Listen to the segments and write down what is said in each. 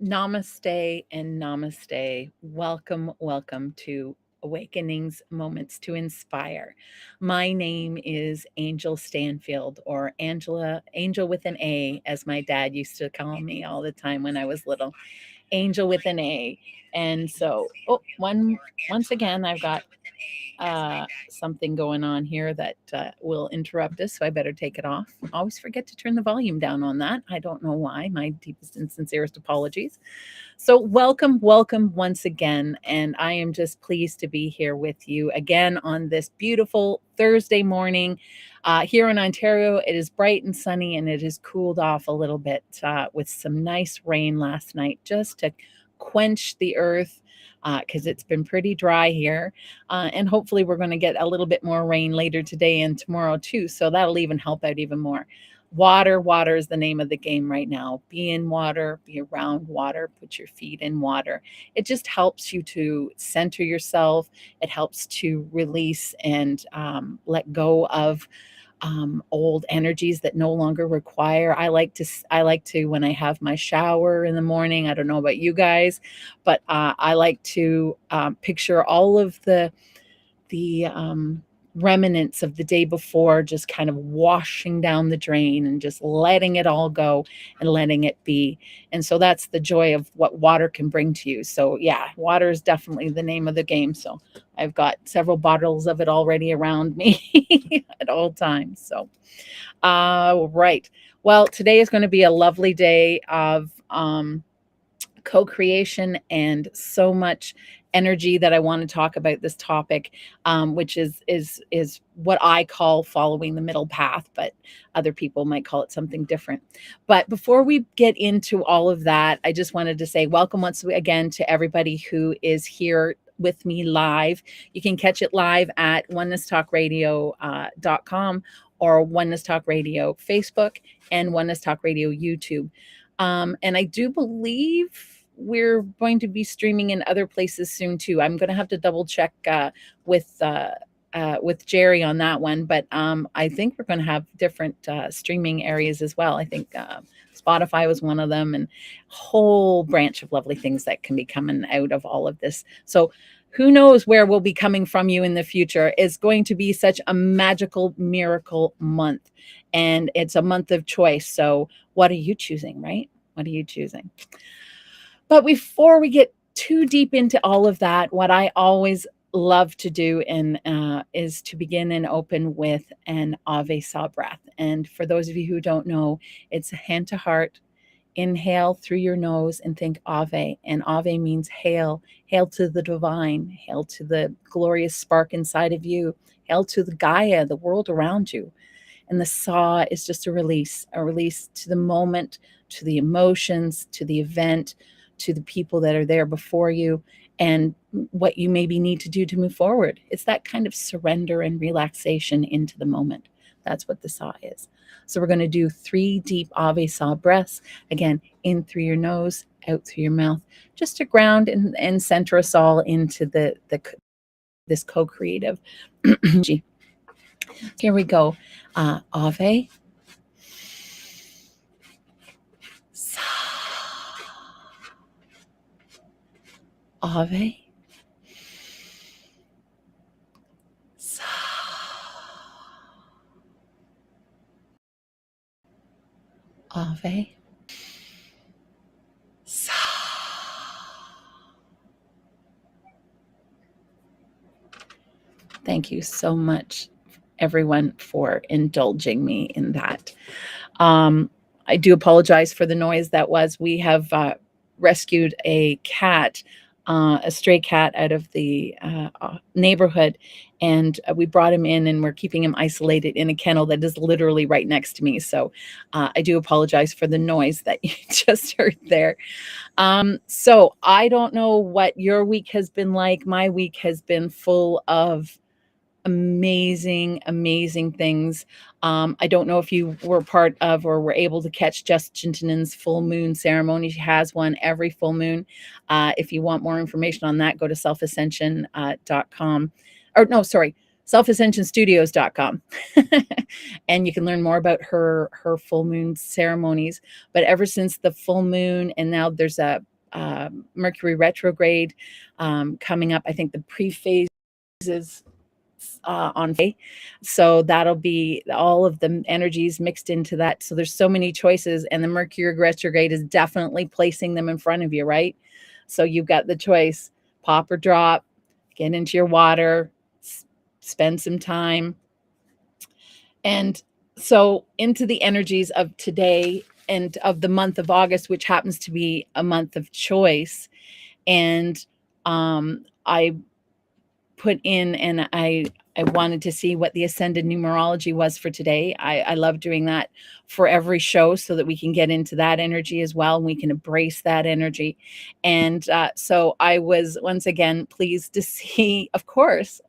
Namaste and namaste. Welcome, welcome to Awakenings Moments to Inspire. My name is Angel Stanfield, or Angela, Angel with an A, as my dad used to call me all the time when I was little. Angel with an A. And so, once again, I've got something going on here that will interrupt us, so I better take it off. Always forget to turn the volume down on that. I don't know why. My deepest and sincerest apologies. So, welcome, welcome once again. And I am just pleased to be here with you again on this beautiful Thursday morning. Here in Ontario, it is bright and sunny, and it has cooled off a little bit with some nice rain last night just to quench the earth because it's been pretty dry here. And hopefully, we're going to get a little bit more rain later today and tomorrow, too. So that'll even help out even more. Water is the name of the game right now. Be in water, be around water, put your feet in water. It just helps you to center yourself. It helps to release and let go of old energies that no longer require. I like to when I have my shower in the morning. I don't know about you guys, but I like to picture all of the remnants of the day before just kind of washing down the drain and just letting it all go and letting it be. And so that's the joy of what water can bring to you. So yeah, water is definitely the name of the game. So I've got several bottles of it already around me at all times. So right. Well, today is going to be a lovely day of co-creation and so much energy that I want to talk about this topic, which is what I call following the middle path, but other people might call it something different. But before we get into all of that, I just wanted to say welcome once again to everybody who is here with me live. You can catch it live at onenesstalkradio.com or Oneness Talk Radio Facebook and Oneness Talk Radio YouTube. And I do believe we're going to be streaming in other places soon too. I'm going to have to double check with Jerry on that one, but I think we're going to have different streaming areas as well. I think Spotify was one of them, and a whole branch of lovely things that can be coming out of all of this. So who knows where we'll be coming from you in the future. It's going to be such a magical miracle month, and it's a month of choice. So what are you choosing, right? What are you choosing? But before we get too deep into all of that, what I always love to do is to begin and open with an Ave Saw breath. And for those of you who don't know, it's hand to heart. Inhale through your nose and think Ave. And Ave means hail. Hail to the divine. Hail to the glorious spark inside of you. Hail to the Gaia, the world around you. And the saw is just a release to the moment, to the emotions, to the event, to the people that are there before you, and what you maybe need to do to move forward. It's that kind of surrender and relaxation into the moment. That's what the saw is. So we're going to do 3 deep Ave Saw breaths. Again, in through your nose, out through your mouth, just to ground and center us all into this co-creative energy. Here we go. Ave. Ave. Sa. Ave. Sa. Thank you so much, everyone, for indulging me in that. I do apologize for the noise that was. We have rescued a cat, a stray cat out of the neighborhood, and we brought him in, and we're keeping him isolated in a kennel that is literally right next to me. So I do apologize for the noise that you just heard there. So I don't know what your week has been like. My week has been full of amazing things. I don't know if you were part of or were able to catch Justin's full moon ceremony. She has one every full moon. If you want more information on that, go to selfascension.com. Or no, sorry, selfascensionstudios.com. And you can learn more about her full moon ceremonies. But ever since the full moon, and now there's a Mercury retrograde coming up. I think the pre-phase is on Friday. So that'll be all of the energies mixed into that. So there's so many choices, and the Mercury retrograde is definitely placing them in front of you, right? So you've got the choice: pop or drop, get into your water, spend some time. And so into the energies of today and of the month of August, which happens to be a month of choice. And I put in, and I wanted to see what the ascended numerology was for today. I love doing that for every show so that we can get into that energy as well, and we can embrace that energy. And so I was once again pleased to see, of course,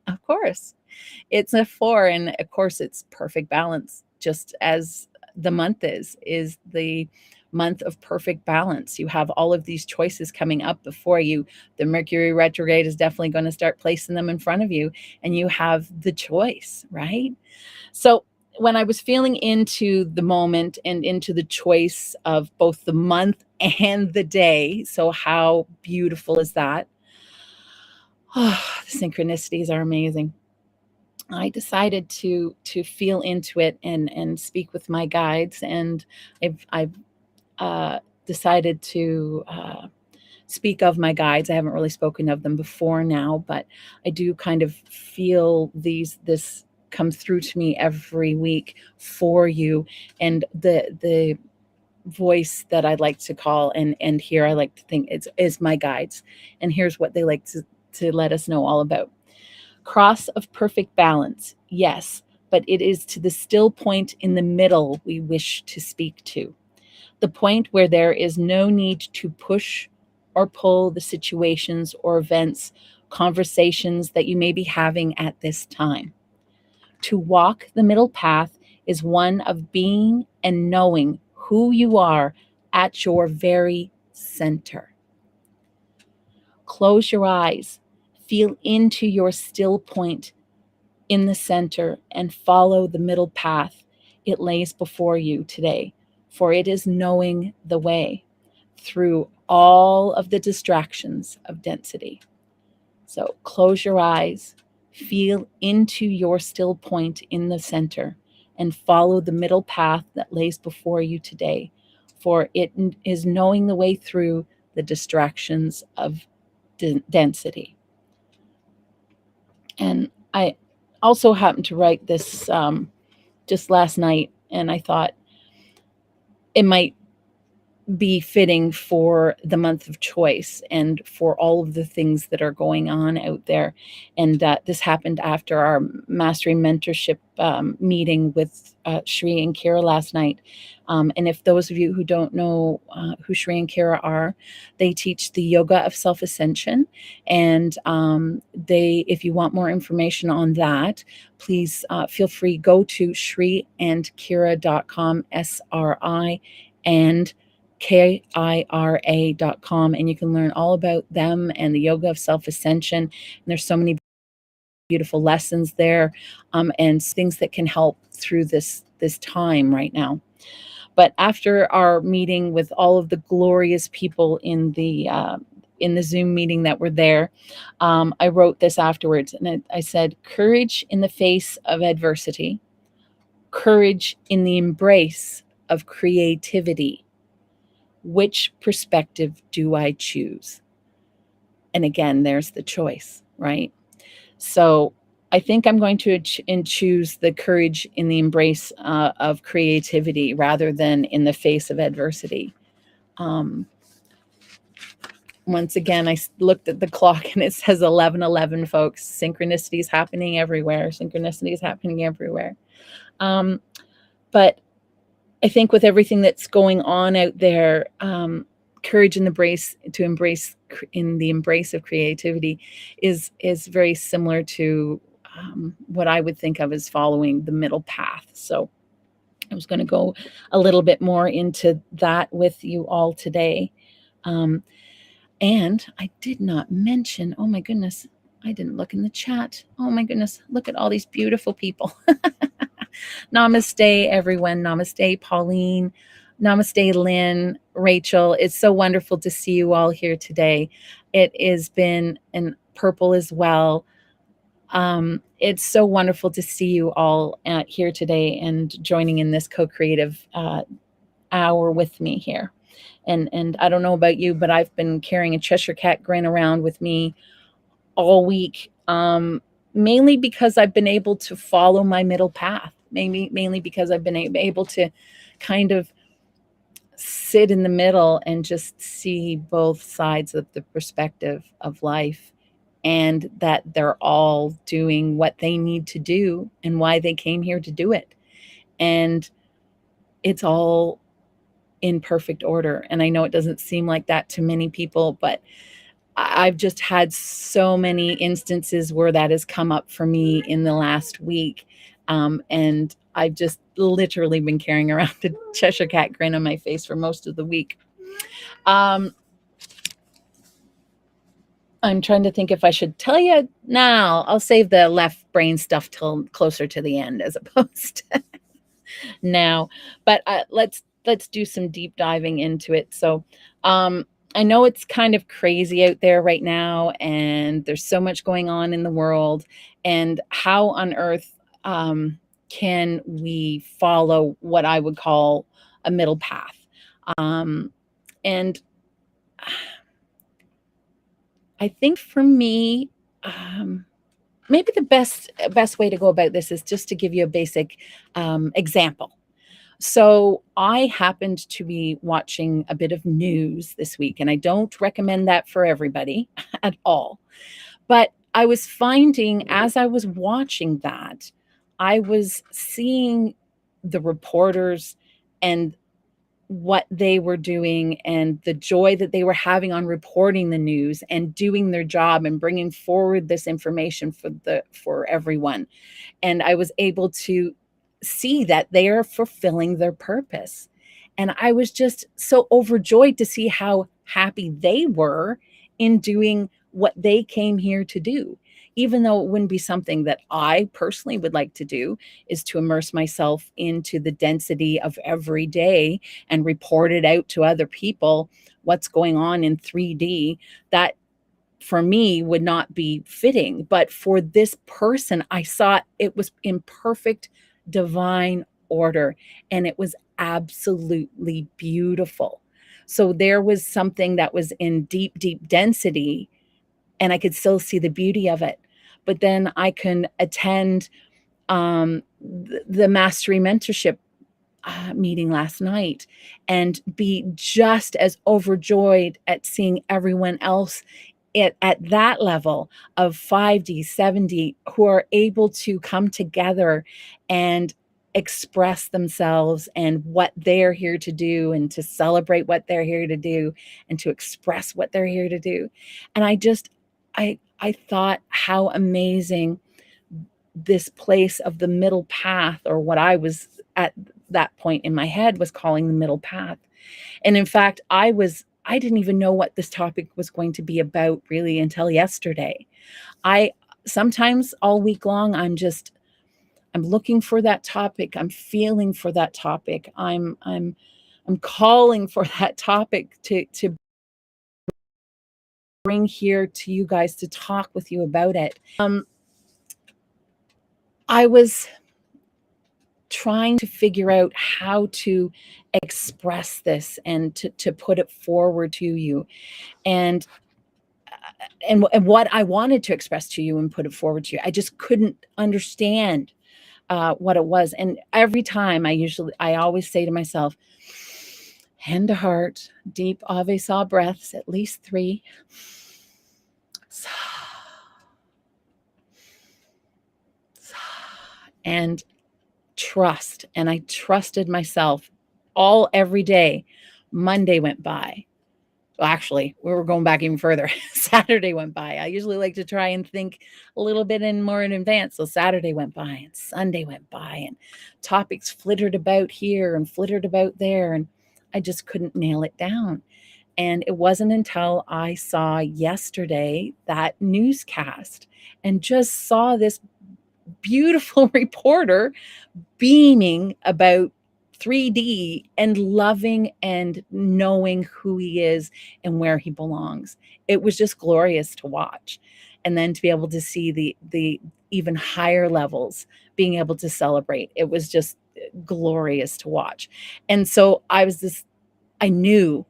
it's a 4, and of course it's perfect balance, just as the month is the month of perfect balance. You have all of these choices coming up before you. The Mercury retrograde is definitely going to start placing them in front of you, and you have the choice, right? So when I was feeling into the moment and into the choice of both the month and the day, so how beautiful is that? Oh, the synchronicities are amazing. I decided to feel into it and speak with my guides, and I've decided to speak of my guides. I haven't really spoken of them before now, but I do kind of feel this come through to me every week for you, and the voice that I like to call and here I like to think is my guides, and here's what they like to let us know all about. Cross of perfect balance, yes, but it is to the still point in the middle we wish to speak to. The point where there is no need to push or pull the situations or events, conversations that you may be having at this time. To walk the middle path is one of being and knowing who you are at your very center. Close your eyes, feel into your still point in the center, and follow the middle path it lays before you today, for it is knowing the way through all of the distractions of density. So close your eyes, feel into your still point in the center, and follow the middle path that lays before you today, for it is knowing the way through the distractions of density. And I also happened to write this just last night, and I thought it might be fitting for the month of choice and for all of the things that are going on out there. And this happened after our mastery mentorship meeting with Shri and Kira last night. And if those of you who don't know who Shri and Kira are, they teach the yoga of self-ascension. And if you want more information on that, please feel free, go to shriandkira.com, SRI and KIRA.com, and you can learn all about them and the yoga of self-ascension. And there's so many beautiful lessons there, and things that can help through this time right now. But after our meeting with all of the glorious people in the Zoom meeting that were there, I wrote this afterwards, and I said, courage in the face of adversity, courage in the embrace of creativity. Which perspective do I choose? And again, there's the choice, right? So I think I'm going to choose the courage in the embrace of creativity rather than in the face of adversity. Once again, I looked at the clock and it says 11:11, folks. Synchronicity is happening everywhere. Synchronicity is happening everywhere. But I think with everything that's going on out there, courage in the embrace of creativity is very similar to what I would think of as following the middle path. So I was going to go a little bit more into that with you all today. And I did not mention, oh my goodness, I didn't look in the chat. Oh my goodness, look at all these beautiful people. Namaste, everyone. Namaste, Pauline. Namaste, Lynn, Rachel. It's so wonderful to see you all here today. It has been, and Purple as well. It's so wonderful to see you all here today and joining in this co-creative hour with me here. And I don't know about you, but I've been carrying a Cheshire Cat grin around with me all week, mainly because I've been able to follow my middle path. Mainly because I've been able to kind of sit in the middle and just see both sides of the perspective of life, and that they're all doing what they need to do and why they came here to do it. And it's all in perfect order. And I know it doesn't seem like that to many people, but I've just had so many instances where that has come up for me in the last week. And I've just literally been carrying around a Cheshire Cat grin on my face for most of the week. I'm trying to think if I should tell you now. I'll save the left brain stuff till closer to the end as opposed to now. But let's do some deep diving into it. So I know it's kind of crazy out there right now, and there's so much going on in the world. And how on earth can we follow what I would call a middle path? And I think for me, maybe the best way to go about this is just to give you a basic example. So I happened to be watching a bit of news this week, and I don't recommend that for everybody at all. But I was finding as I was watching that, I was seeing the reporters and what they were doing and the joy that they were having on reporting the news and doing their job and bringing forward this information for everyone. And I was able to see that they are fulfilling their purpose. And I was just so overjoyed to see how happy they were in doing what they came here to do. Even though it wouldn't be something that I personally would like to do, is to immerse myself into the density of every day and report it out to other people what's going on in 3D. That for me would not be fitting, but for this person, I saw it was in perfect divine order, and it was absolutely beautiful. So there was something that was in deep density, and I could still see the beauty of it. But then I can attend the mastery mentorship meeting last night and be just as overjoyed at seeing everyone else at that level of 5D, 7D, who are able to come together and express themselves and what they're here to do, and to celebrate what they're here to do, and to express what they're here to do. And I thought how amazing this place of the middle path, or what I was at that point in my head was calling the middle path. And in fact, I didn't even know what this topic was going to be about really until yesterday. I sometimes all week long, I'm looking for that topic. I'm feeling for that topic. I'm calling for that topic to bring here to you guys to talk with you about it. I was trying to figure out how to express this and to put it forward to you, and what I wanted to express to you and put it forward to you. I just couldn't understand what it was. And every time I always say to myself, hand to heart, deep Ave Sa breaths, at least 3. And trust. And I trusted myself every day. Monday went by. Well, actually, we were going back even further. Saturday went by. I usually like to try and think a little bit more in advance. So Saturday went by and Sunday went by, and topics flittered about here and flittered about there, and I just couldn't nail it down. And it wasn't until I saw yesterday that newscast and just saw this beautiful reporter beaming about 3D and loving and knowing who he is and where he belongs. It was just glorious to watch. And then to be able to see the even higher levels being able to celebrate. It was just glorious to watch. And so I knew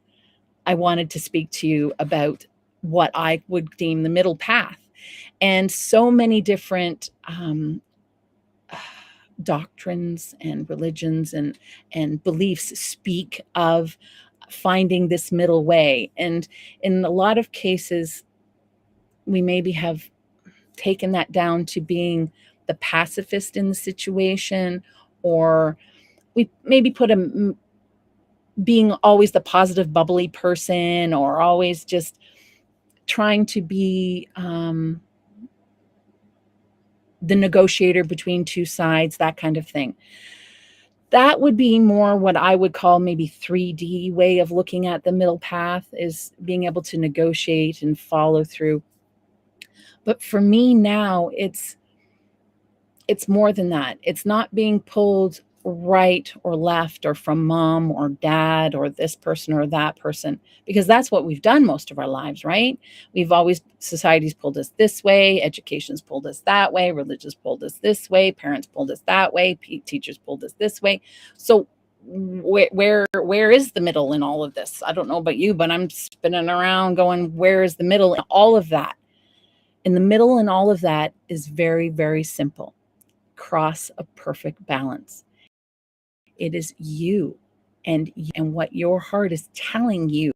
I wanted to speak to you about what I would deem the middle path. And so many different doctrines and religions and beliefs speak of finding this middle way. And in a lot of cases, we maybe have taken that down to being the pacifist in the situation, or we maybe put being always the positive, bubbly person, or always just trying to be the negotiator between two sides, that kind of thing. That would be more what I would call maybe 3D way of looking at the middle path, is being able to negotiate and follow through. But for me now, it's more than that. It's not being pulled right or left or from mom or dad or this person or that person, because that's what we've done most of our lives, right? Society's pulled us this way, education's pulled us that way, religion's pulled us this way, parents pulled us that way, teachers pulled us this way. So where is the middle in all of this? I don't know about you, but I'm spinning around going, where is the middle in all of that? In the middle in all of that is very, very simple. Cross a perfect balance. It is you and what your heart is telling you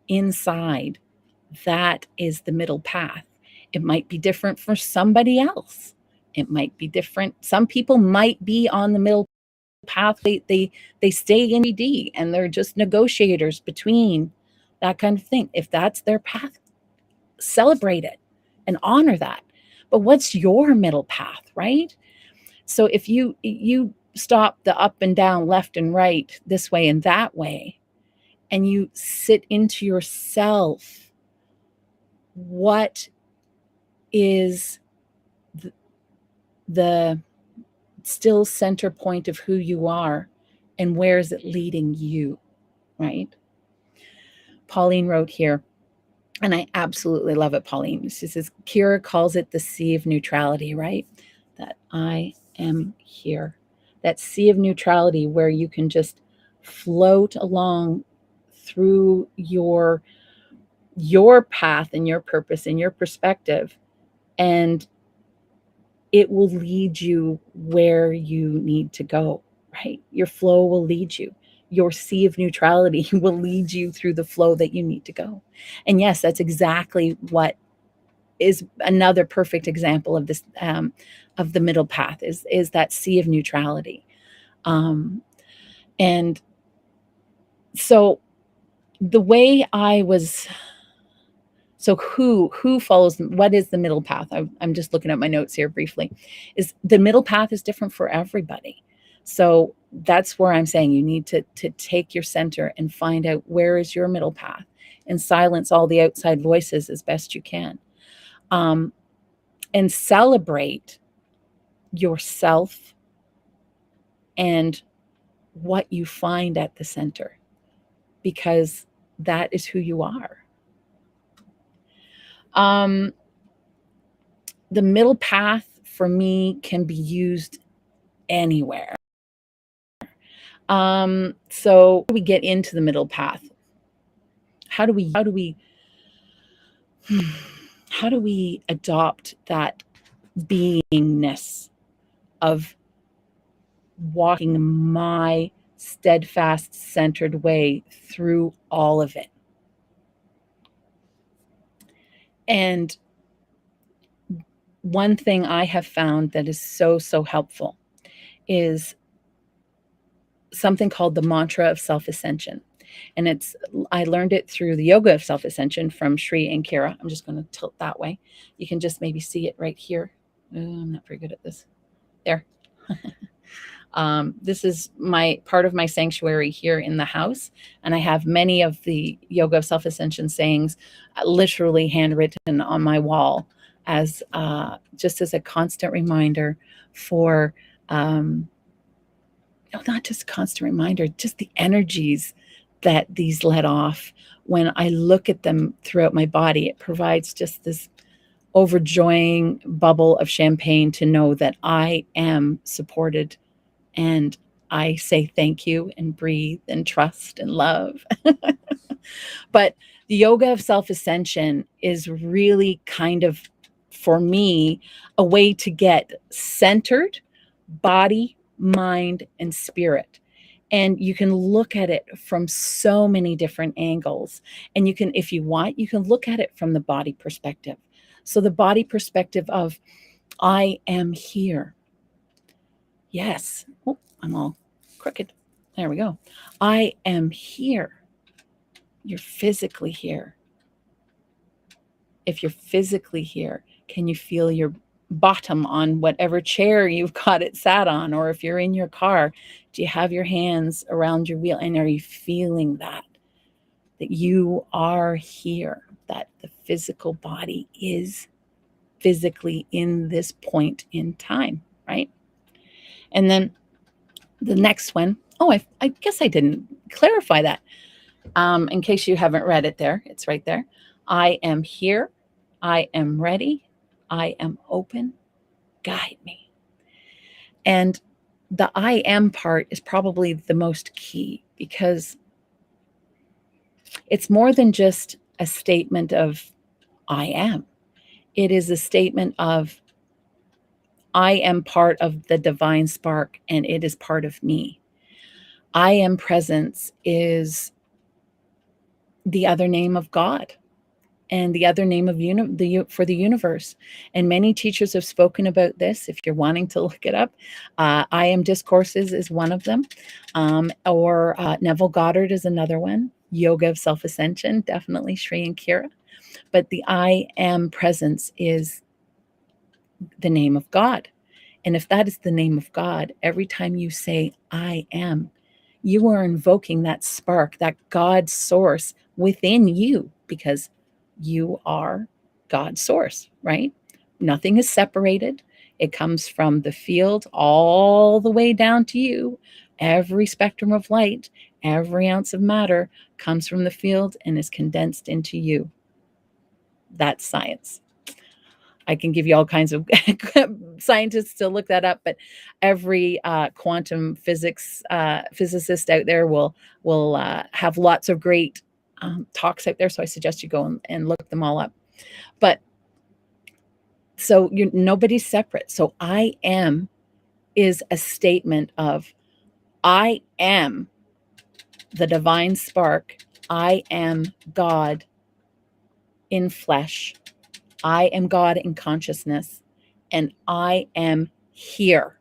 inside. That is the middle path. It might be different for somebody else. It might be different. Some people might be on the middle path. They stay in ED and they're just negotiators between that kind of thing. If that's their path, celebrate it and honor that. But what's your middle path, right? So if you stop the up and down, left and right, this way and that way, and you sit into yourself, what is the still center point of who you are, and where is it leading you, right? Pauline wrote here, and I absolutely love it, Pauline. She says, Kira calls it the sea of neutrality, right? That I am here. That sea of neutrality where you can just float along through your path and your purpose and your perspective, and it will lead you where you need to go, right? Your flow will lead you. Your sea of neutrality will lead you through the flow that you need to go. And yes, that's exactly what is another perfect example of this, of the middle path, is that sea of neutrality. And so the way so who follows, what is the middle path? I'm just looking at my notes here briefly. Is the middle path is different for everybody. So that's where I'm saying you need to take your center and find out where is your middle path, and silence all the outside voices as best you can. And celebrate yourself and what you find at the center, because that is who you are. The middle path for me can be used anywhere. So we get into the middle path. How do we adopt that beingness of walking my steadfast, centered way through all of it? And one thing I have found that is so, so helpful is something called the Mantra of Self-Ascension. And I learned it through the Yoga of Self-Ascension from Sri and Kira. I'm just going to tilt that way. You can just maybe see it right here. I'm not very good at this. There. This is part of my sanctuary here in the house. And I have many of the Yoga of Self-Ascension sayings literally handwritten on my wall, as just as a constant reminder for not just a constant reminder, just the energies that these let off. When I look at them throughout my body, it provides just this overjoying bubble of champagne to know that I am supported, and I say thank you and breathe and trust and love. But the yoga of self-ascension is really kind of, for me, a way to get centered, body, mind, and spirit. And you can look at it from so many different angles. And you can, if you want, you can look at it from the body perspective. So the body perspective of, I am here. Yes. Oh, I'm all crooked. There we go. I am here. You're physically here. If you're physically here, can you feel your bottom on whatever chair you've got it sat on? Or if you're in your car, do you have your hands around your wheel? And are you feeling that you are here, that the physical body is physically in this point in time, right? And then the next one, oh, I guess I didn't clarify that. In case you haven't read it there, it's right there. I am here. I am ready. I am open. Guide me. And the I am part is probably the most key, because it's more than just a statement of I am. It is a statement of I am part of the divine spark, and it is part of me. I am presence is the other name of God, and the other name of for the universe. And many teachers have spoken about this. If you're wanting to look it up, I Am Discourses is one of them, or Neville Goddard is another one. Yoga of Self-Ascension, definitely Sri and Kira. But the I Am presence is the name of God. And if that is the name of God, every time you say I am, you are invoking that spark, that God source within you, because you are God's source, right? Nothing is separated. It comes from the field all the way down to you. Every spectrum of light, every ounce of matter comes from the field and is condensed into you. That's science. I can give you all kinds of scientists to look that up, but every quantum physics physicist out there will have lots of great talks out there. So I suggest you go and look them all up. But so nobody's separate. So I am is a statement of I am the divine spark. I am God in flesh. I am God in consciousness, and I am here,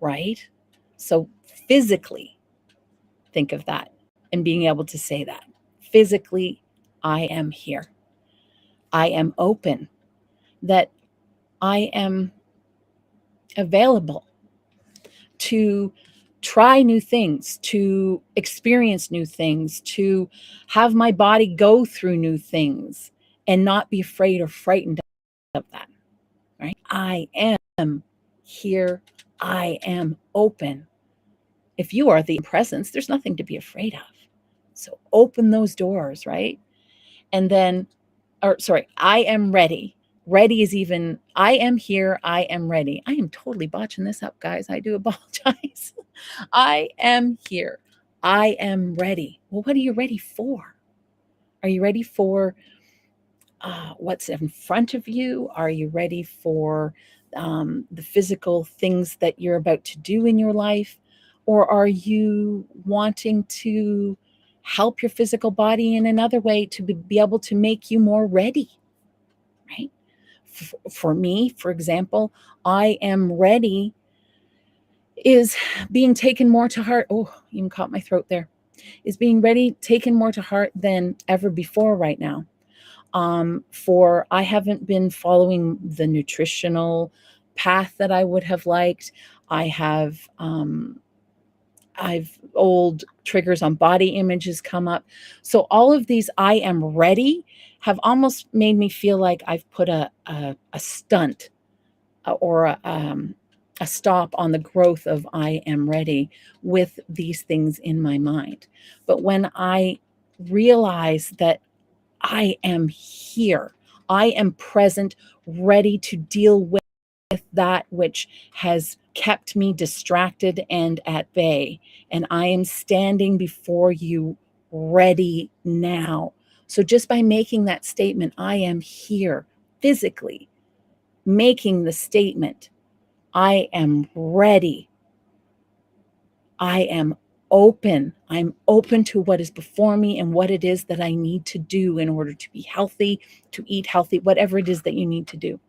right? So physically, think of that and being able to say that. Physically, I am here. I am open, that I am available to try new things, to experience new things, to have my body go through new things and not be afraid or frightened of that, right? I am here. I am open. If you are the presence, there's nothing to be afraid of. So open those doors, right? And then, I am ready. Ready is even, I am here, I am ready. I am totally botching this up, guys. I do apologize. I am here. I am ready. Well, what are you ready for? Are you ready for what's in front of you? Are you ready for the physical things that you're about to do in your life? Or are you wanting to help your physical body in another way to be able to make you more ready, right? For me, for example, I am ready is being taken more to heart. Oh, you even caught my throat there. Is being ready, taken more to heart than ever before right now. For I haven't been following the nutritional path that I would have liked. I've old triggers on body images come up. So all of these I am ready have almost made me feel like I've put a stunt or a stop on the growth of I am ready with these things in my mind. But when I realize that I am here, I am present, ready to deal with that which has kept me distracted and at bay, and I am standing before you ready now. So just by making that statement, I am here physically, making the statement, I am ready. I am open. I'm open to what is before me and what it is that I need to do in order to be healthy, to eat healthy, whatever it is that you need to do.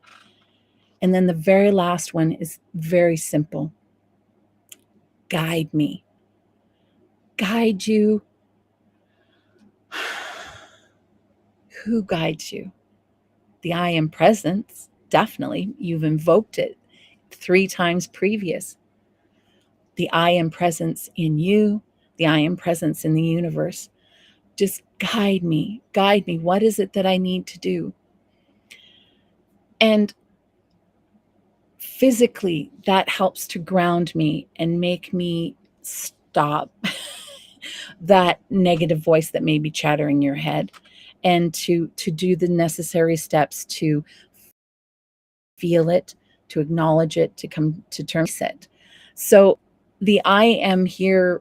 And then the very last one is very simple. Guide me. Guide you. Who guides you? The I am presence, definitely. You've invoked it 3 times previous. The I am presence in you, the I am presence in the universe. Just guide me. Guide me. What is it that I need to do? And physically, that helps to ground me and make me stop that negative voice that may be chattering your head, and to do the necessary steps to feel it, to acknowledge it, to come to terms with it. So the I am here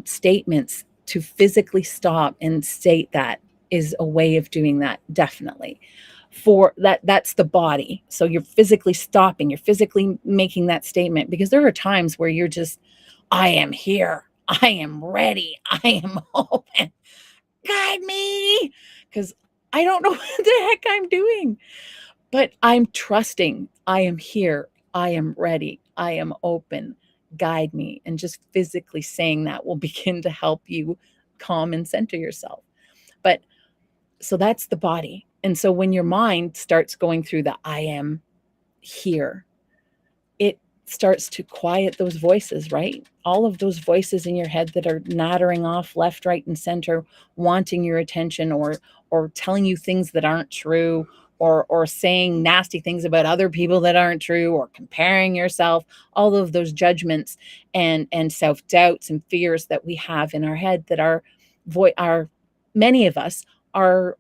statements, to physically stop and state that, is a way of doing that, definitely. For that's the body. So you're physically stopping, you're physically making that statement, because there are times where you're just, I am here, I am ready, I am open, guide me, because I don't know what the heck I'm doing, but I'm trusting. I am here, I am ready, I am open, guide me. And just physically saying that will begin to help you calm and center yourself. But so that's the body. And so when your mind starts going through the I am here, it starts to quiet those voices, right? All of those voices in your head that are nattering off left, right, and center, wanting your attention, or telling you things that aren't true, or saying nasty things about other people that aren't true, or comparing yourself, all of those judgments and self-doubts and fears that we have in our head, that our many of us, our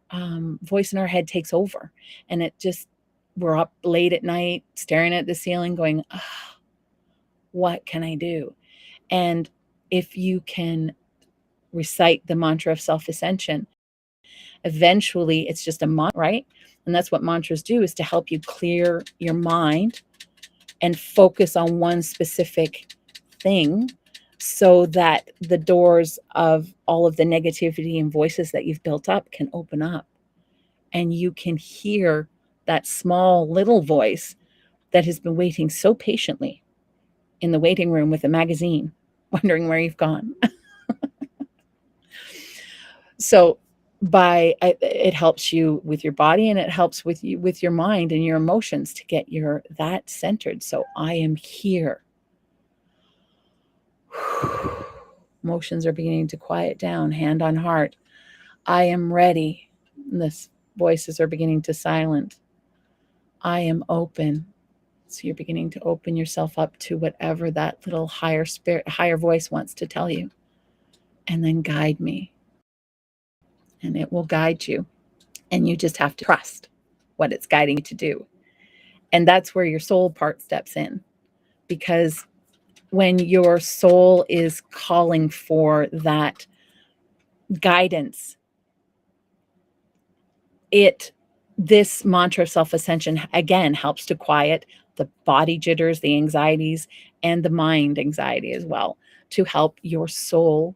voice in our head takes over. And it just, we're up late at night staring at the ceiling going, oh, what can I do? And if you can recite the mantra of self-ascension, eventually it's just a mantra, right? And that's what mantras do, is to help you clear your mind and focus on one specific thing, so that the doors of all of the negativity and voices that you've built up can open up, and you can hear that small little voice that has been waiting so patiently in the waiting room with a magazine, wondering where you've gone. So it helps you with your body, and it helps with you with your mind and your emotions, to get that centered. So I am here. Emotions are beginning to quiet down, hand on heart. I am ready. The voices are beginning to silence. I am open. So you're beginning to open yourself up to whatever that little higher spirit, higher voice wants to tell you. And then guide me. And it will guide you. And you just have to trust what it's guiding you to do. And that's where your soul part steps in. Because when your soul is calling for that guidance, this mantra of self-ascension, again, helps to quiet the body jitters, the anxieties, and the mind anxiety as well, to help your soul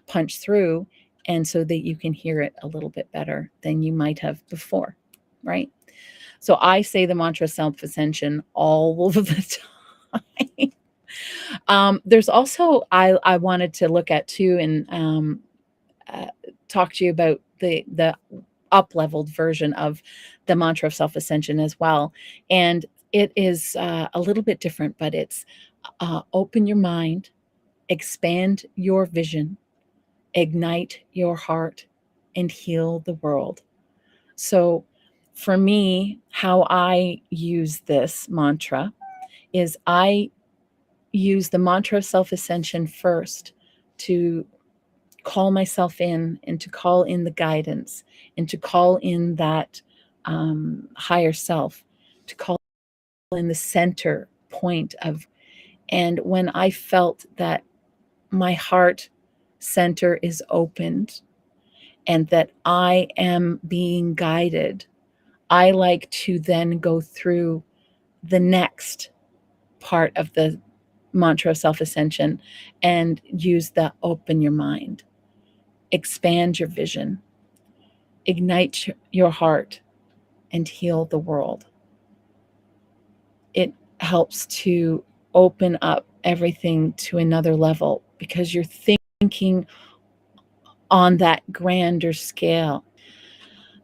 punch through, and so that you can hear it a little bit better than you might have before, right? So I say the mantra of self-ascension all of the time. There's also, I wanted to look at too, and talk to you about the up-leveled version of the mantra of self-ascension as well. And it is a little bit different, but it's open your mind, expand your vision, ignite your heart, and heal the world. So for me, how I use this mantra is I use the mantra of self-ascension first to call myself in and to call in the guidance and to call in that higher self, to call in the center point of. And when I felt that my heart center is opened and that I am being guided, I like to then go through the next part of the mantra of self-ascension and use the open your mind, expand your vision, ignite your heart, and heal the world. It helps to open up everything to another level because you're thinking on that grander scale.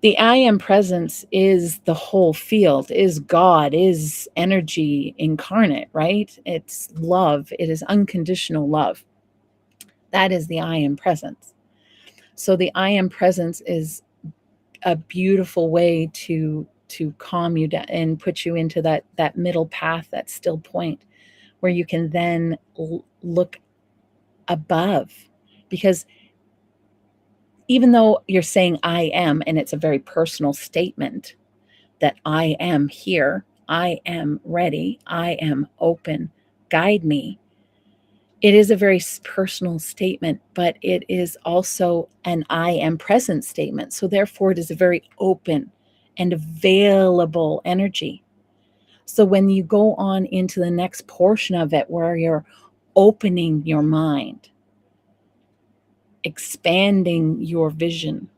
The I am presence is the whole field, is God, is energy incarnate, right? It's love. It is unconditional love. That is the I am presence. So the I am presence is a beautiful way to calm you down and put you into that middle path, that still point, where you can then look above. Because even though you're saying I am, and it's a very personal statement that I am here, I am ready, I am open, guide me. It is a very personal statement, but it is also an I am present statement. So therefore, it is a very open and available energy. So when you go on into the next portion of it, where you're opening your mind, expanding your vision,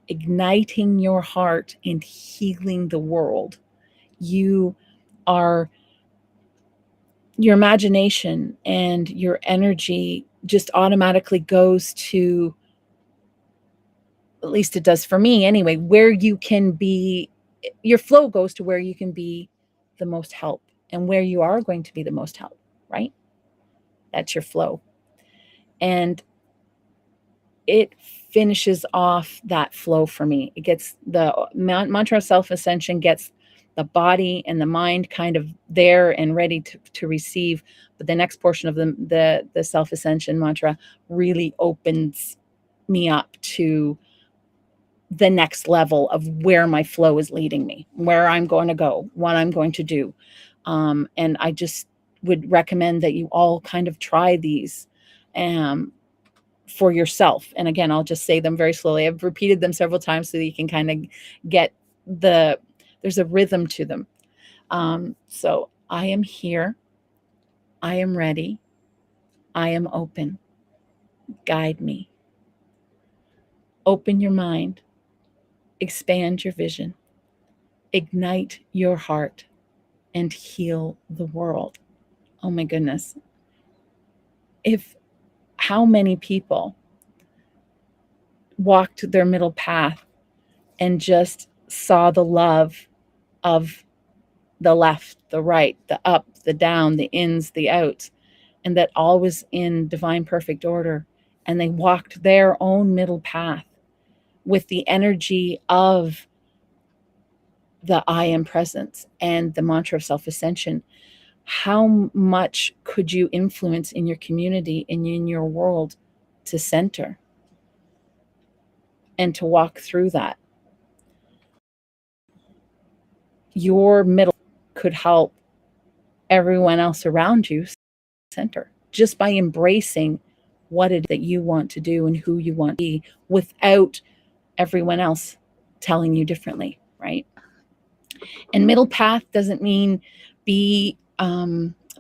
igniting your heart, and healing the world, you are, your imagination and your energy just automatically goes to, at least it does for me anyway, where you can be, your flow goes to where you can be the most help and where you are going to be the most help, right? That's your flow. And it finishes off that flow for me. It gets the mantra of self-ascension, gets the body and the mind kind of there and ready to receive. But the next portion of the self-ascension mantra really opens me up to the next level of where my flow is leading me, where I'm going to go, what I'm going to do. And I just would recommend that you all kind of try these for yourself. And again, I'll just say them very slowly. I've repeated them several times so that you can kind of get there's a rhythm to them. So I am here. I am ready. I am open. Guide me. Open your mind. Expand your vision. Ignite your heart and heal the world. Oh my goodness. How many people walked their middle path and just saw the love of the left, the right, the up, the down, the ins, the outs, and that all was in divine perfect order. And they walked their own middle path with the energy of the I am presence and the mantra of self-ascension. How much could you influence in your community and in your world to center and to walk through that? Your middle could help everyone else around you center just by embracing what it is that you want to do and who you want to be without everyone else telling you differently, right? And middle path doesn't mean be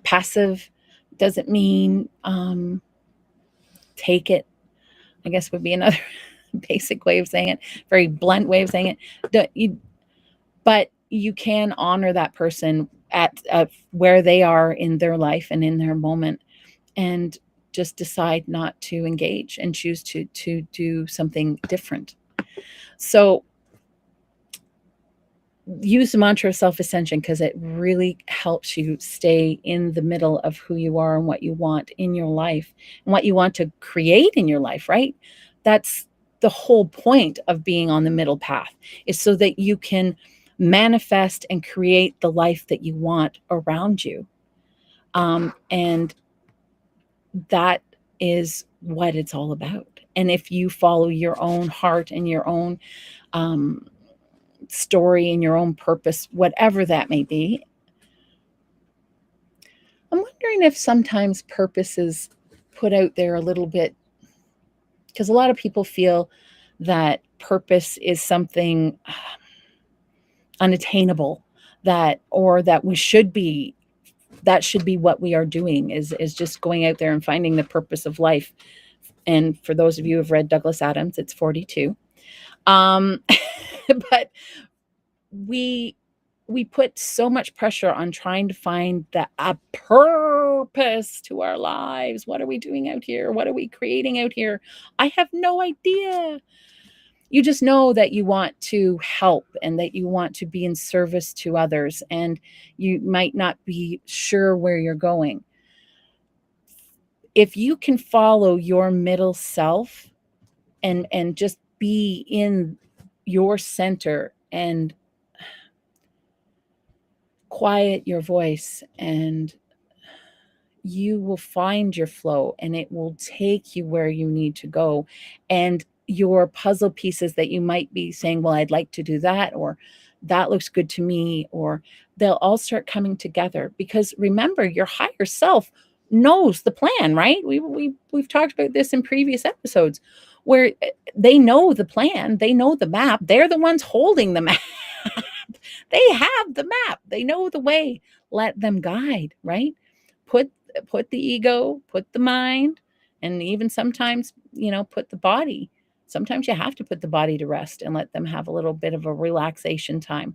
passive, doesn't mean take it, I guess would be another basic way of saying it, very blunt way of saying it. But you can honor that person at where they are in their life and in their moment, and just decide not to engage and choose to do something different. So use the mantra of self-ascension because it really helps you stay in the middle of who you are and what you want in your life and what you want to create in your life, right? That's the whole point of being on the middle path, is so that you can manifest and create the life that you want around you. And that is what it's all about. And if you follow your own heart and your own story and your own purpose, whatever that may be, I'm wondering if sometimes purpose is put out there a little bit, because a lot of people feel that purpose is something unattainable, that we should be, that should be what we are doing, is just going out there and finding the purpose of life. And for those of you who have read Douglas Adams, it's 42. But we put so much pressure on trying to find a purpose to our lives. What are we doing out here? What are we creating out here? I have no idea. You just know that you want to help and that you want to be in service to others, and you might not be sure where you're going. If you can follow your middle self and just be in your center and quiet your voice, and you will find your flow, and it will take you where you need to go. And your puzzle pieces that you might be saying, well, I'd like to do that, or that looks good to me, or they'll all start coming together. Because remember, your higher self knows the plan, right? We've talked about this in previous episodes, where they know the plan, they know the map, they're the ones holding the map. They have the map, they know the way. Let them guide, right? Put the ego, put the mind, and even sometimes, put the body. Sometimes you have to put the body to rest and let them have a little bit of a relaxation time.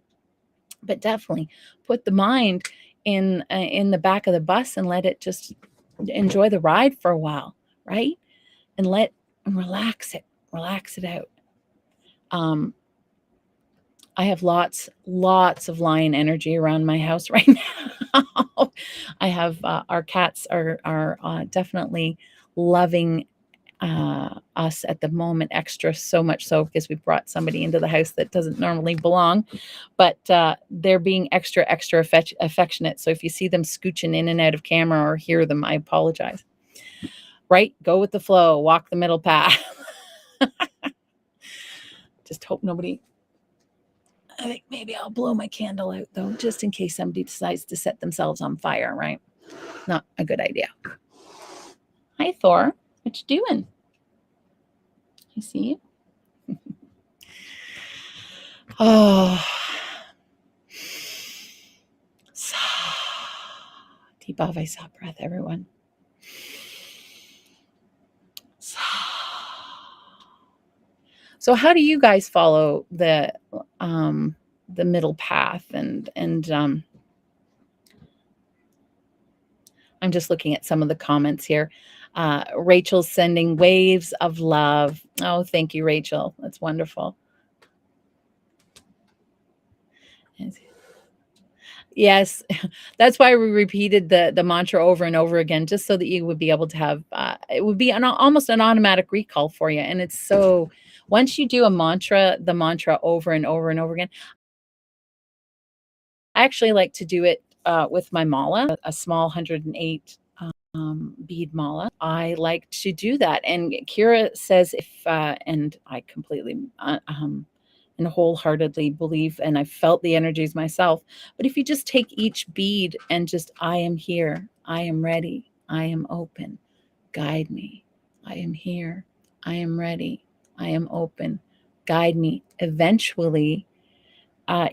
But definitely put the mind in the back of the bus and let it just enjoy the ride for a while, right? And relax it out. I have lots of lion energy around my house right now. I have our cats are definitely loving us at the moment, extra, so much so because we brought somebody into the house that doesn't normally belong, but they're being extra affectionate. So if you see them scooching in and out of camera or hear them, I apologize. Right? Go with the flow, walk the middle path. Just hope nobody. I think maybe I'll blow my candle out, though, just in case somebody decides to set themselves on fire, right? Not a good idea. Hi, Thor. What you doing? I see you. Oh. Deep Avasa breath, everyone. So how do you guys follow the middle path? And I'm just looking at some of the comments here. Rachel's sending waves of love. Oh, thank you, Rachel. That's wonderful. Yes, that's why we repeated the mantra over and over again, just so that you would be able to have, it would be almost an automatic recall for you. And it's so, once you do the mantra over and over and over again, I actually like to do it with my mala, a small 108 bead mala. I like to do that. And Kira says and I completely and wholeheartedly believe, and I've felt the energies myself. But if you just take each bead and just, I am here, I am ready, I am open, guide me, I am here, I am ready, I am open, guide me. Eventually,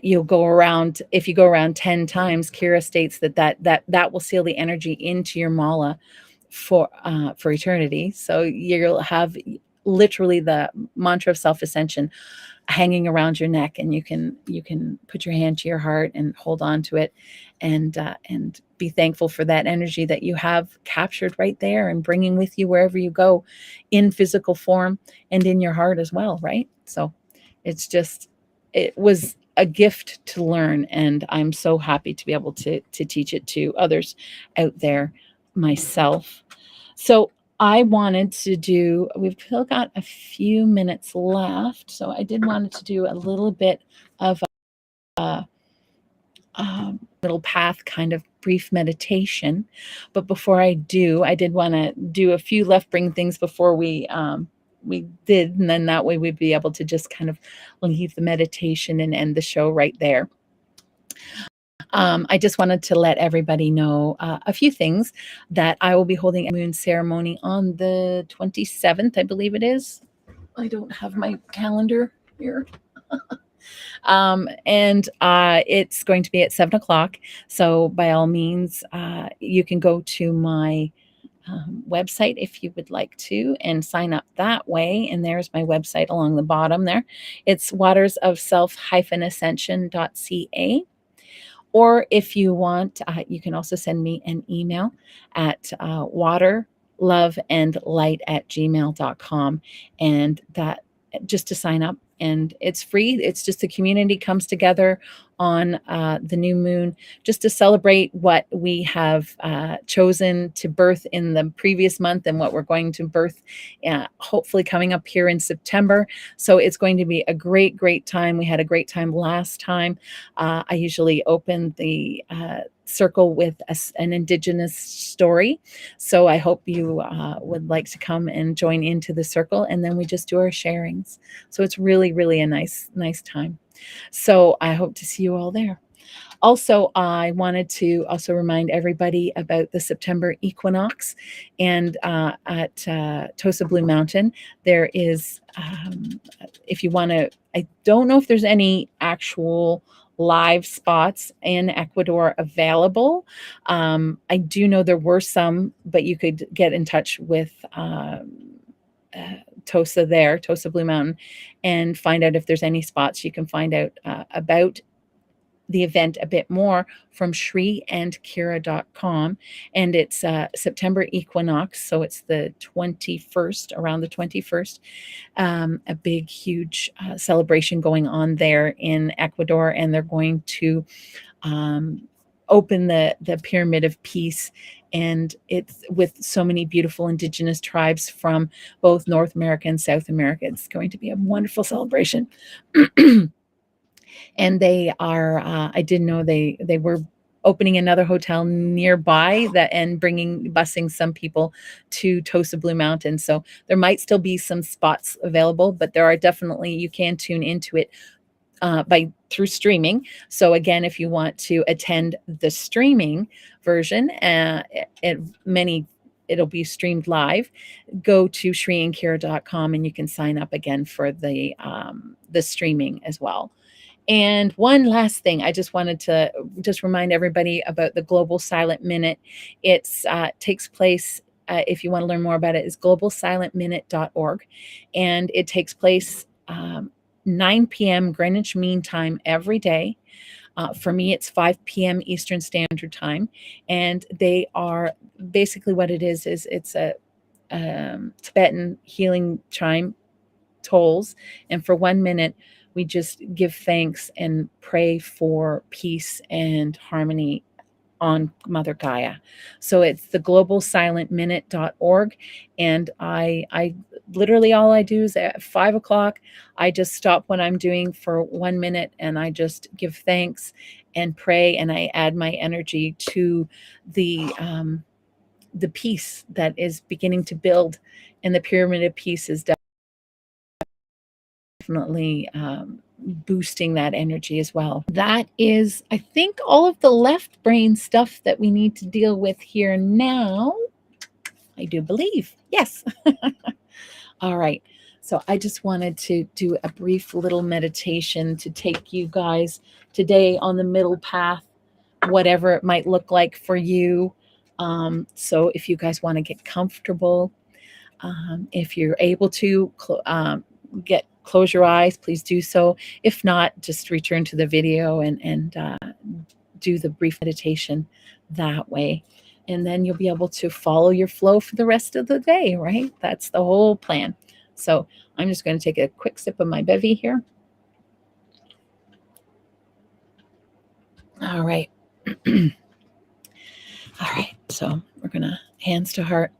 you'll go around. If you go around 10 times, Kira states that will seal the energy into your mala for eternity. So you'll have literally the mantra of self-ascension hanging around your neck, and you can put your hand to your heart and hold on to it, and be thankful for that energy that you have captured right there and bringing with you wherever you go, in physical form and in your heart as well, right? So it was a gift to learn, and I'm so happy to be able to teach it to others out there myself. So I wanted to do, we've still got a few minutes left, so I did want to do a little bit of a middle path kind of brief meditation. But before I do, I did want to do a few left brain things before we did, and then that way we'd be able to just kind of leave the meditation and end the show right there. I just wanted to let everybody know a few things, that I will be holding a moon ceremony on the 27th, I believe it is. I don't have my calendar here. And it's going to be at 7 o'clock. So by all means, you can go to my website if you would like to and sign up that way. And there's my website along the bottom there. It's watersofself-ascension.ca. Or if you want, you can also send me an email at waterloveandlight@gmail.com. And that, just to sign up. And it's free. It's just the community comes together on the new moon just to celebrate what we have chosen to birth in the previous month and what we're going to birth hopefully coming up here in September. So it's going to be a great, great time. We had a great time last time. I usually open the circle with an Indigenous story. So I hope you would like to come and join into the circle, and then we just do our sharings. So it's really, really a nice time. So I hope to see you all there. Also, I wanted to also remind everybody about the September equinox. And at Tosa Blue Mountain, there is, if you want to, I don't know if there's any actual live spots in Ecuador available. I do know there were some, but you could get in touch with Tosa Blue Mountain, and find out if there's any spots. You can find out about the event a bit more from shriandkira.com. And it's September equinox, so it's the 21st, around the 21st. A big, huge celebration going on there in Ecuador, and they're going to open the Pyramid of Peace. And it's with so many beautiful Indigenous tribes from both North America and South America. It's going to be a wonderful celebration. And they are, I didn't know they were opening another hotel nearby and busing some people to Tosa Blue Mountain. So there might still be some spots available, but there are definitely, you can tune into it through streaming. So again, if you want to attend the streaming version, it'll be streamed live. Go to shriandkira.com and you can sign up again for the streaming as well. And one last thing, I just wanted to remind everybody about the Global Silent Minute. It takes place, if you want to learn more about it, is globalsilentminute.org. And it takes place 9 p.m. Greenwich Mean Time every day. For me, it's 5 p.m. Eastern Standard Time. And they are basically, what it is it's a Tibetan healing chime tolls. And for 1 minute, we just give thanks and pray for peace and harmony on Mother Gaia. So it's the globalsilentminute.org. And I literally, all I do is at 5 o'clock, I just stop what I'm doing for 1 minute and I just give thanks and pray, and I add my energy to the peace that is beginning to build. And the Pyramid of Peace is definitely boosting that energy as well. That is, I think, all of the left brain stuff that we need to deal with here now. I do believe. Yes. All right. So I just wanted to do a brief little meditation to take you guys today on the middle path, whatever it might look like for you. So if you guys want to get comfortable, if you're able to close your eyes, please do so. If not, just return to the video and do the brief meditation that way. And then you'll be able to follow your flow for the rest of the day, right? That's the whole plan. So I'm just going to take a quick sip of my bevy here. All right. All right. So we're going to hands to heart.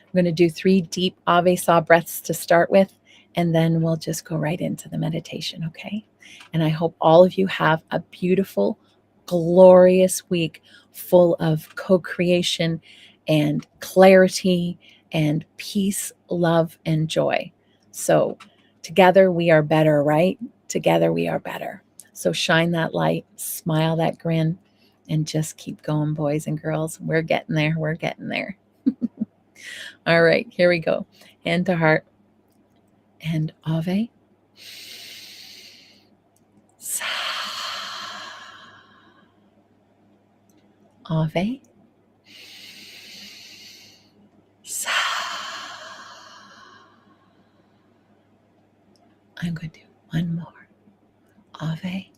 We're going to do 3 deep Ave Sa breaths to start with, and then we'll just go right into the meditation, okay? And I hope all of you have a beautiful, glorious week full of co-creation and clarity and peace, love, and joy. So together we are better, right? Together we are better. So shine that light, smile that grin, and just keep going, boys and girls. We're getting there. We're getting there. All right, here we go. Hand to heart and Ave. Sa. Ave. Sa. I'm going to do one more. Ave.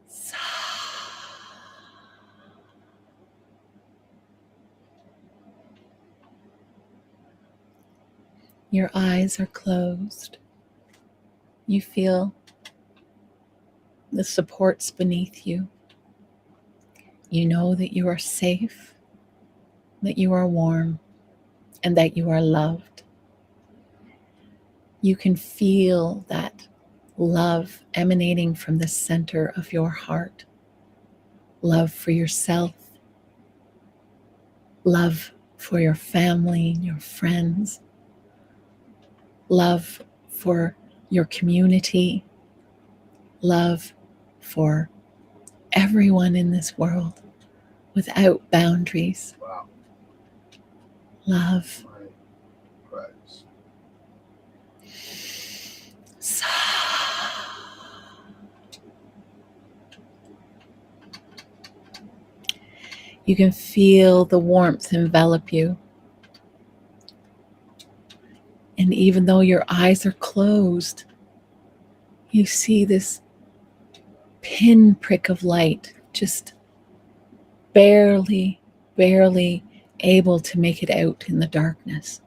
Sa. Your eyes are closed. You feel the supports beneath you. You know that you are safe, that you are warm, and that you are loved. You can feel that love emanating from the center of your heart. Love for yourself, love for your family, your friends, love for your community, love for everyone in this world without boundaries. Wow. Love. Prize. You can feel the warmth envelop you. And even though your eyes are closed, you see this pinprick of light, just barely able to make it out in the darkness.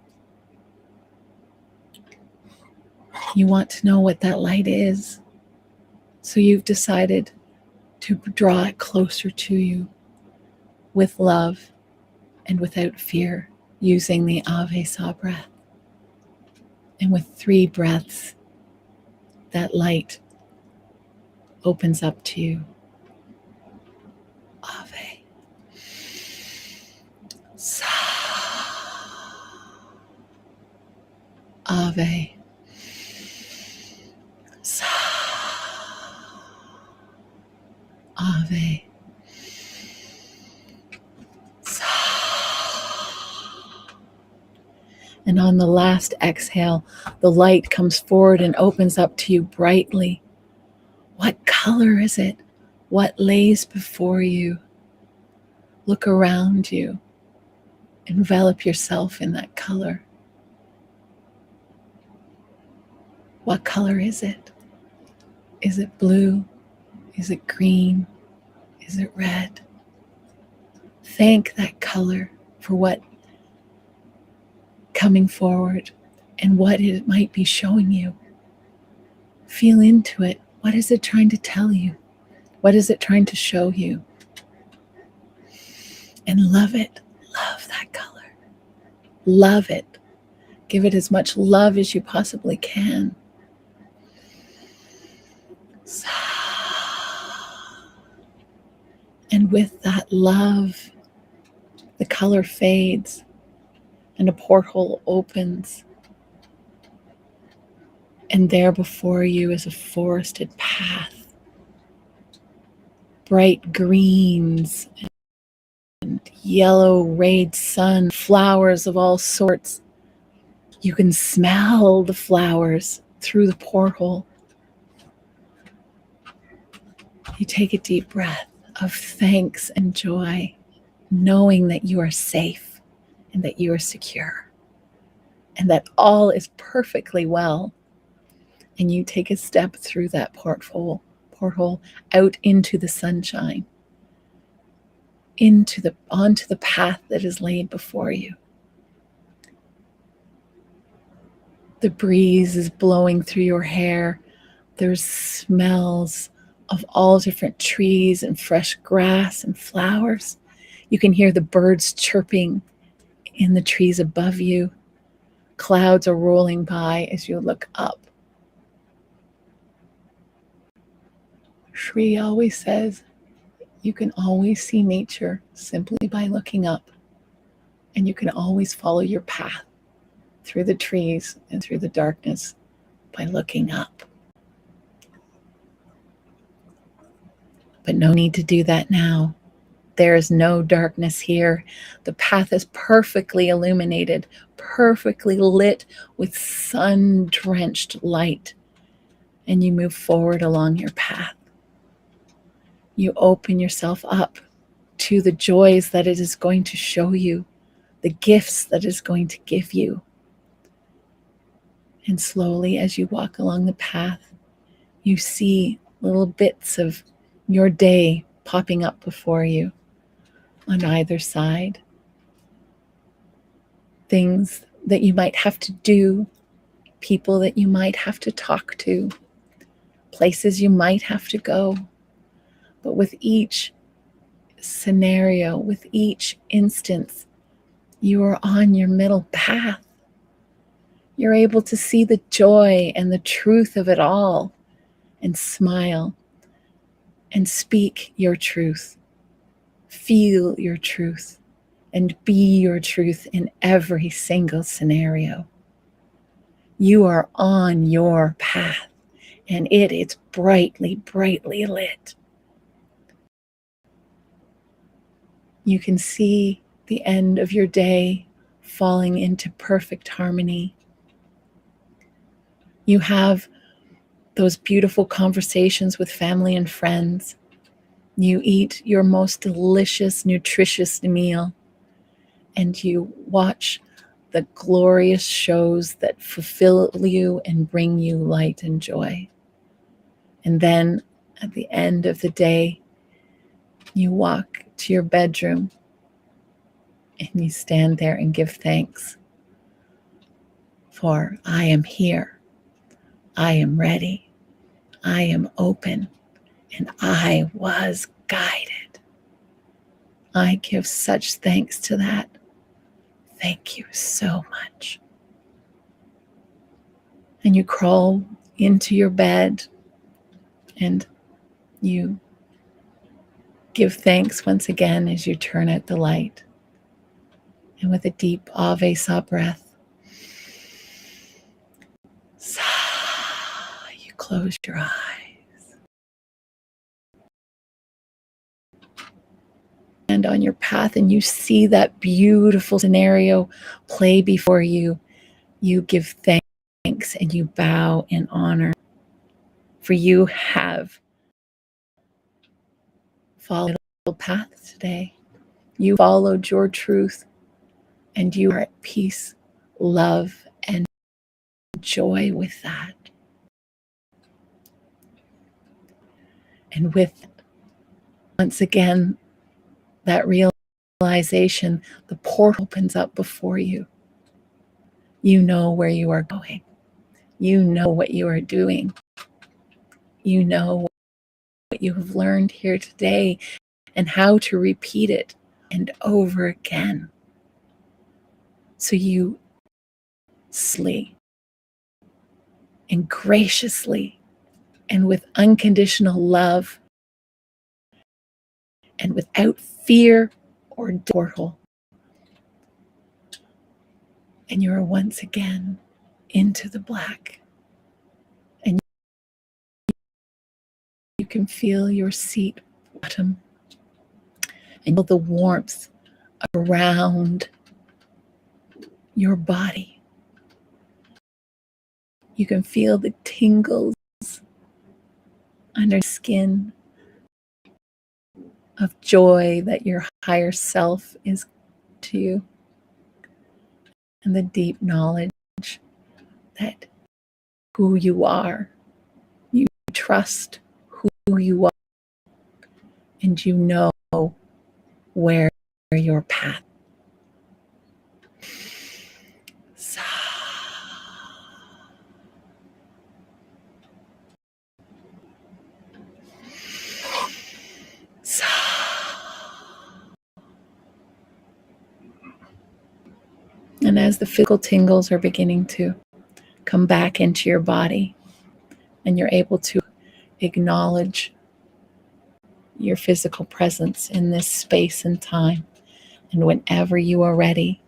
You want to know what that light is, so you've decided to draw it closer to you with love and without fear, using the Ave Sa breath. And with 3 breaths, that light opens up to you. Ave. Sa. Ave. Sa. Ave. Sa. And on the last exhale, the light comes forward and opens up to you brightly. What color is it? What lays before you? Look around you. Envelop yourself in that color. What color is it? Is it blue? Is it green? Is it red? Thank that color for what coming forward and what it might be showing you. Feel into it. What is it trying to tell you? What is it trying to show you? And love it. Love that color. Love it. Give it as much love as you possibly can. And with that love, the color fades and a porthole opens. And there before you is a forested path. Bright greens and yellow rayed sun, flowers of all sorts. You can smell the flowers through the porthole. You take a deep breath of thanks and joy, knowing that you are safe and that you are secure and that all is perfectly well. And you take a step through that porthole out into the sunshine, onto the path that is laid before you. The breeze is blowing through your hair. There's smells of all different trees and fresh grass and flowers. You can hear the birds chirping in the trees above you. Clouds are rolling by as you look up. Shri always says you can always see nature simply by looking up, and you can always follow your path through the trees and through the darkness by looking up. But no need to do that now. There is no darkness here. The path is perfectly illuminated, perfectly lit with sun-drenched light, and you move forward along your path. You open yourself up to the joys that it is going to show you, the gifts that it is going to give you. And slowly, as you walk along the path, you see little bits of your day popping up before you on either side. Things that you might have to do, people that you might have to talk to, places you might have to go. But with each scenario, with each instance, you are on your middle path. You're able to see the joy and the truth of it all and smile and speak your truth, feel your truth, and be your truth in every single scenario. You are on your path, and it is brightly, brightly lit. You can see the end of your day falling into perfect harmony. You have those beautiful conversations with family and friends. You eat your most delicious, nutritious meal, and you watch the glorious shows that fulfill you and bring you light and joy. And then at the end of the day, you walk to your bedroom and you stand there and give thanks for I am here, I am ready, I am open, and I was guided. I give such thanks to that. Thank you so much. And you crawl into your bed and you give thanks once again as you turn out the light. And with a deep Ave Sa breath, you close your eyes. And on your path, and you see that beautiful scenario play before you, you give thanks and you bow in honor. For you have followed the path today. You followed your truth, and you are at peace, love, and joy with that. And with, once again, that realization, the portal opens up before you. You know where you are going. You know what you are doing. You know what you have learned here today and how to repeat it and over again. So you slowly and graciously and with unconditional love and without fear or portal. And you are once again into the black. And you can feel your seat bottom and feel the warmth around your body. You can feel the tingles under skin of joy that your higher self is to you, and the deep knowledge that who you are, you trust who you are, and you know where your path. And as the physical tingles are beginning to come back into your body, and you're able to acknowledge your physical presence in this space and time. And whenever you are ready,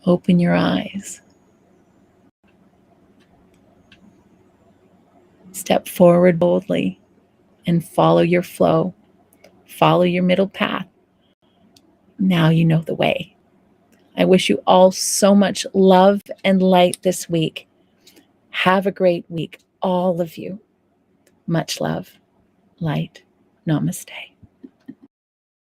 open your eyes. Step forward boldly and follow your flow. Follow your middle path. Now you know the way. I wish you all so much love and light this week. Have a great week, all of you. Much love, light. Namaste.